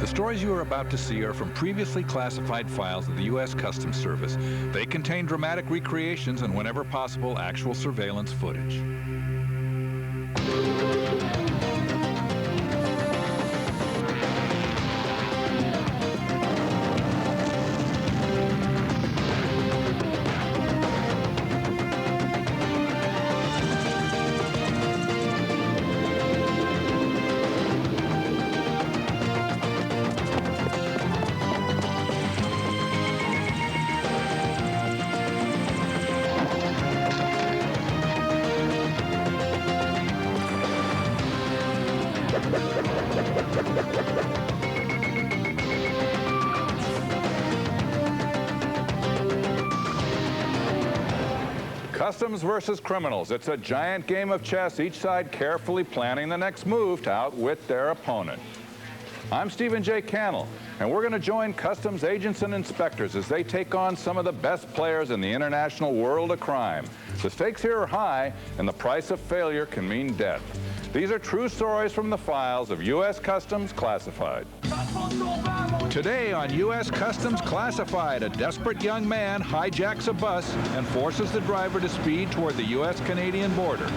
The stories you are about to see are from previously classified files of the U.S. Customs Service. They contain dramatic recreations and, whenever possible, actual surveillance footage. Customs versus criminals. It's a giant game of chess, each side carefully planning the next move to outwit their opponent. I'm Stephen J. Cannell, and we're going to join customs agents and inspectors as they take on some of the best players in the international world of crime. The stakes here are high, and the price of failure can mean death. These are true stories from the files of U.S. Customs Classified. Today on U.S. Customs Classified, a desperate young man hijacks a bus and forces the driver to speed toward the U.S.-Canadian border.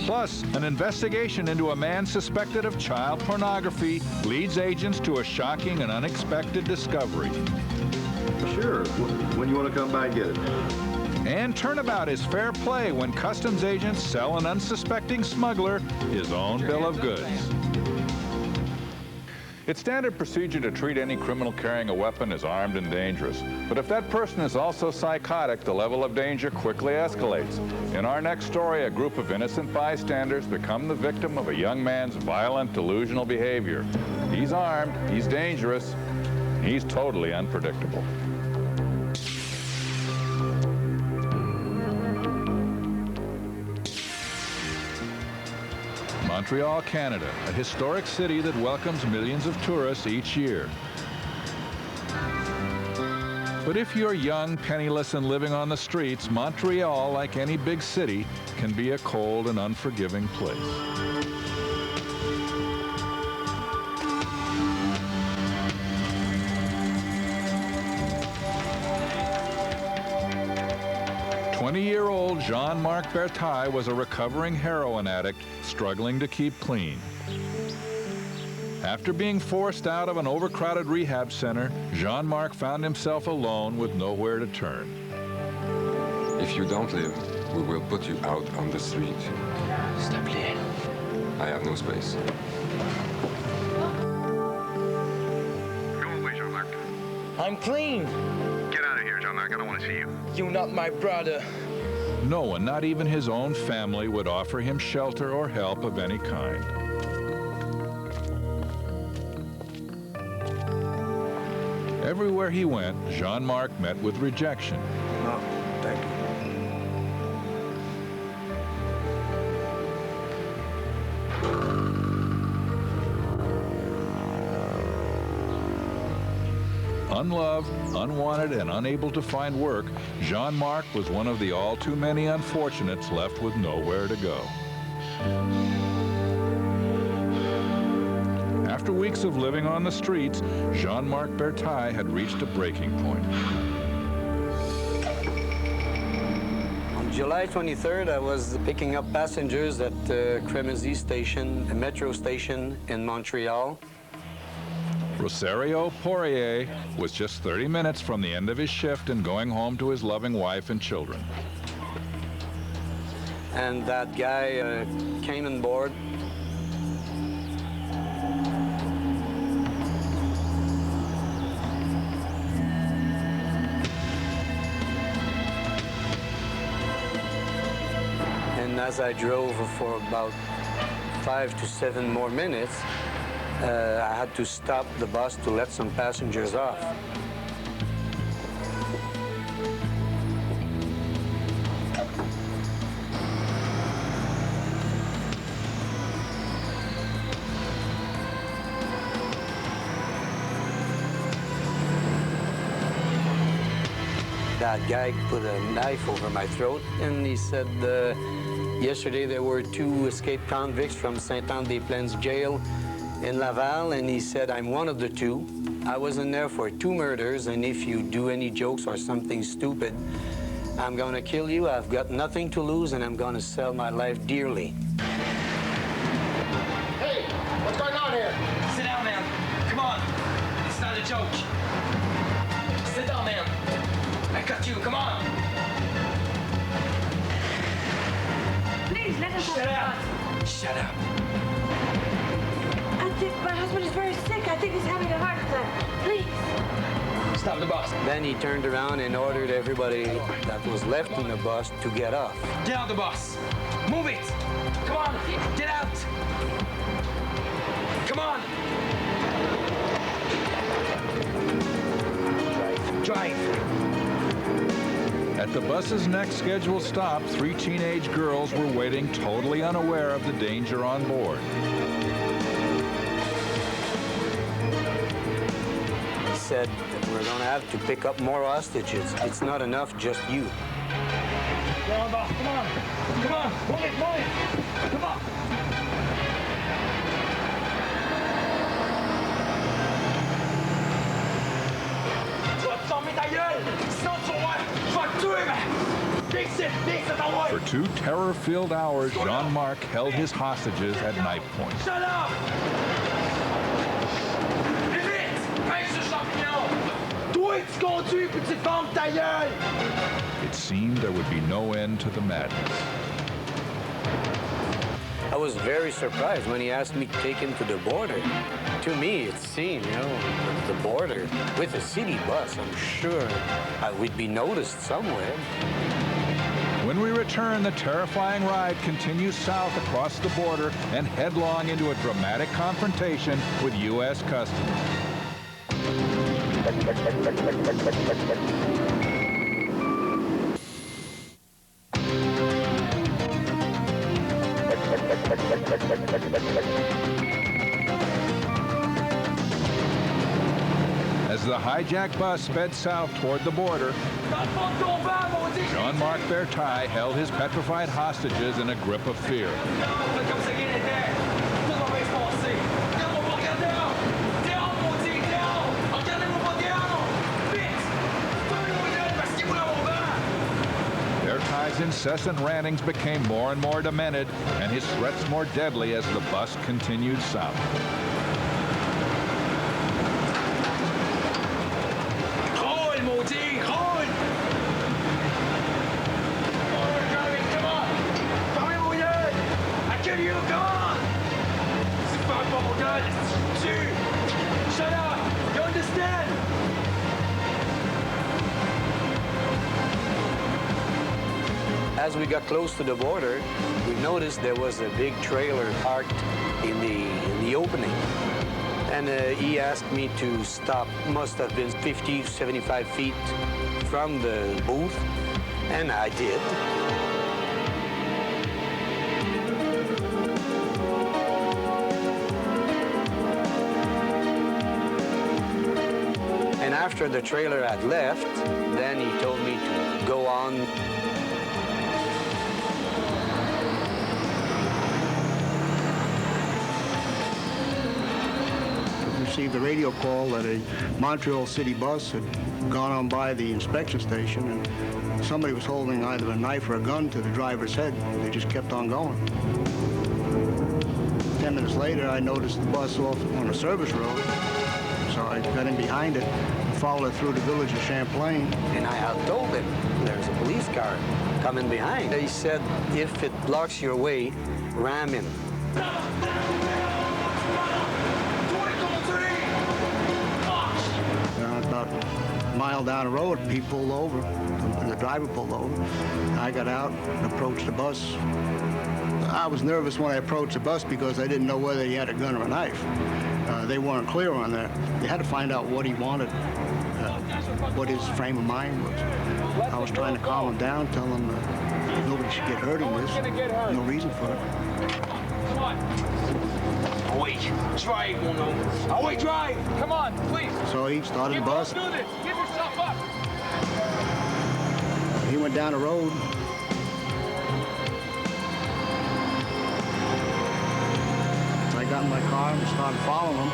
Plus, an investigation into a man suspected of child pornography leads agents to a shocking and unexpected discovery. Sure, when you want to come by and get it. And turnabout is fair play when customs agents sell an unsuspecting smuggler his own bill of goods. It's standard procedure to treat any criminal carrying a weapon as armed and dangerous. But if that person is also psychotic, the level of danger quickly escalates. In our next story, a group of innocent bystanders become the victim of a young man's violent, delusional behavior. He's armed, he's dangerous, he's totally unpredictable. Montreal, Canada, a historic city that welcomes millions of tourists each year. But if you're young, penniless, and living on the streets, Montreal, like any big city, can be a cold and unforgiving place. Twenty-year-old Jean-Marc Bertaille was a recovering heroin addict struggling to keep clean. After being forced out of an overcrowded rehab center, Jean-Marc found himself alone with nowhere to turn. If you don't live, we will put you out on the street. S'il te plaît. I have no space. Go away, Jean-Marc. I'm clean. Get out of here, Jean-Marc. I don't want to see you. You're not my brother. No one, not even his own family, would offer him shelter or help of any kind. Everywhere he went, Jean-Marc met with rejection. No, thank you. Unloved, unwanted, and unable to find work, Jean-Marc was one of the all too many unfortunates left with nowhere to go. After weeks of living on the streets, Jean-Marc Bertaille had reached a breaking point. On July 23rd, I was picking up passengers at Crazed station, a metro station in Montreal. Rosario Poirier was just 30 minutes from the end of his shift and going home to his loving wife and children. And that guy came on board. And as I drove for about 5 to 7 more minutes, I had to stop the bus to let some passengers off. That guy put a knife over my throat and he said, yesterday there were 2 escaped convicts from Saint-Anne-des-Plaines jail in Laval, and he said, I'm one of the two. I was in there for 2 murders, and if you do any jokes or something stupid, I'm gonna kill you. I've got nothing to lose, and I'm gonna sell my life dearly. Hey, what's going on here? Sit down, man. Come on. It's not a joke. Sit down, man. I got you. Come on. Please, let us Shut up. Shut up. I think my husband is very sick. I think he's having a heart attack. Please. Stop the bus. Then he turned around and ordered everybody that was left in the bus to get off. Get out the bus. Move it. Come on. Get out. Come on. Drive. At the bus's next scheduled stop, 3 teenage girls were waiting, totally unaware of the danger on board. He said that we're gonna have to pick up more hostages. It's not enough, just you. Get on, boss. Come on. Come on. Move it. Move it. Come on. Tu vas te fermer ta gueule. Sinon, tu vas te tuer, man. Viens ici. Viens ici, t'envoie. For 2 terror-filled hours, Jean-Marc held his hostages at knife point. Shut up. Vite. Pêche ce champignon. Toi, tu conduis puis tu fermes ta gueule. It seemed there would be no end to the madness. I was very surprised when he asked me to take him to the border. To me, it seemed, the border with a city bus. I'm sure I would be noticed somewhere. When we return, the terrifying ride continues south across the border and headlong into a dramatic confrontation with U.S. Customs. As the hijacked bus sped south toward the border, Jean-Marc Bertaille held his petrified hostages in a grip of fear. Bertaille's incessant rantings became more and more demented, and his threats more deadly as the bus continued south. Shut up! You understand? As we got close to the border, we noticed there was a big trailer parked in the opening. And he asked me to stop. Must have been 50, 75 feet from the booth, and I did. And after the trailer had left, then he told me to go on. Received a radio call that a Montreal city bus had gone on by the inspection station, and somebody was holding either a knife or a gun to the driver's head. They just kept on going. 10 minutes later, I noticed the bus off on a service road, so I got in behind it and followed it through the village of Champlain. And I had told him there's a police car coming behind. He said, if it blocks your way, ram him. About a mile down the road, he pulled over. The driver pulled over. I got out and approached the bus. I was nervous when I approached the bus because I didn't know whether he had a gun or a knife. They weren't clear on that. They had to find out what he wanted, what his frame of mind was. I was trying to calm him down, tell him nobody should get hurt in this. No reason for it. Come on. Wait, drive, mon homme. Oh, wait, drive. Come on, please. So he started the bus. Do this. Give yourself up. He went down the road. I got in my car and started following them.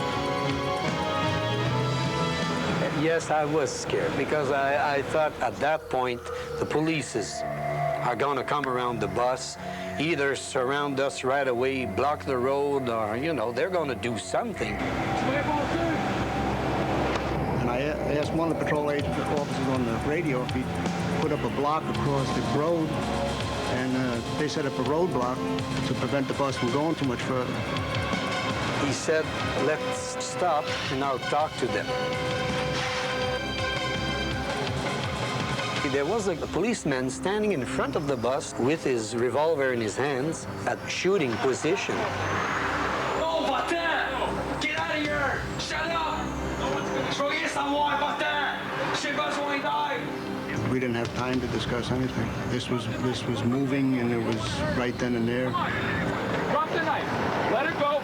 Yes, I was scared because I thought at that point the police are going to come around the bus, either surround us right away, block the road, or, you know, they're going to do something. And I asked one of the patrol agent officers on the radio if he'd put up a block across the road, and they set up a roadblock to prevent the bus from going too much further. He said, let's stop and I'll talk to them. There was a policeman standing in front of the bus with his revolver in his hands at shooting position. Oh, va-t'en! Get out of here! Shut up! Je veux rien savoir, va-t'en! J'ai besoin d'aide! We didn't have time to discuss anything. This was moving, and it was right then and there. Drop the knife. Let it go.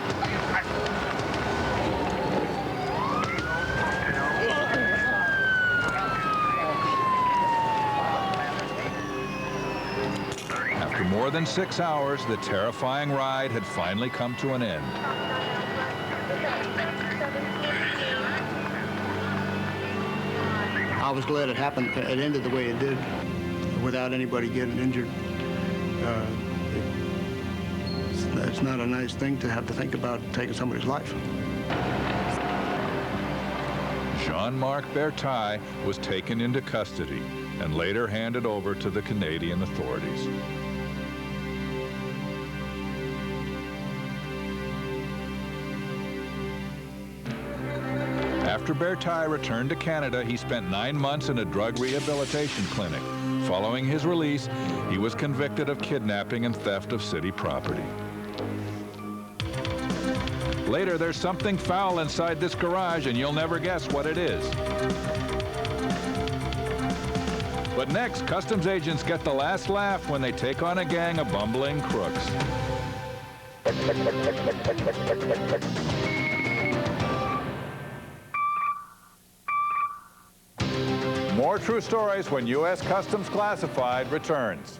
After more than 6 hours, the terrifying ride had finally come to an end. I was glad it happened. It ended the way it did, without anybody getting injured. It's not a nice thing to have to think about taking somebody's life. Jean-Marc Bertaille was taken into custody and later handed over to the Canadian authorities. After Bertaille returned to Canada, he spent 9 months in a drug rehabilitation clinic. Following his release, he was convicted of kidnapping and theft of city property. Later, there's something foul inside this garage, and you'll never guess what it is. But next, customs agents get the last laugh when they take on a gang of bumbling crooks. More true stories when U.S. Customs Classified returns.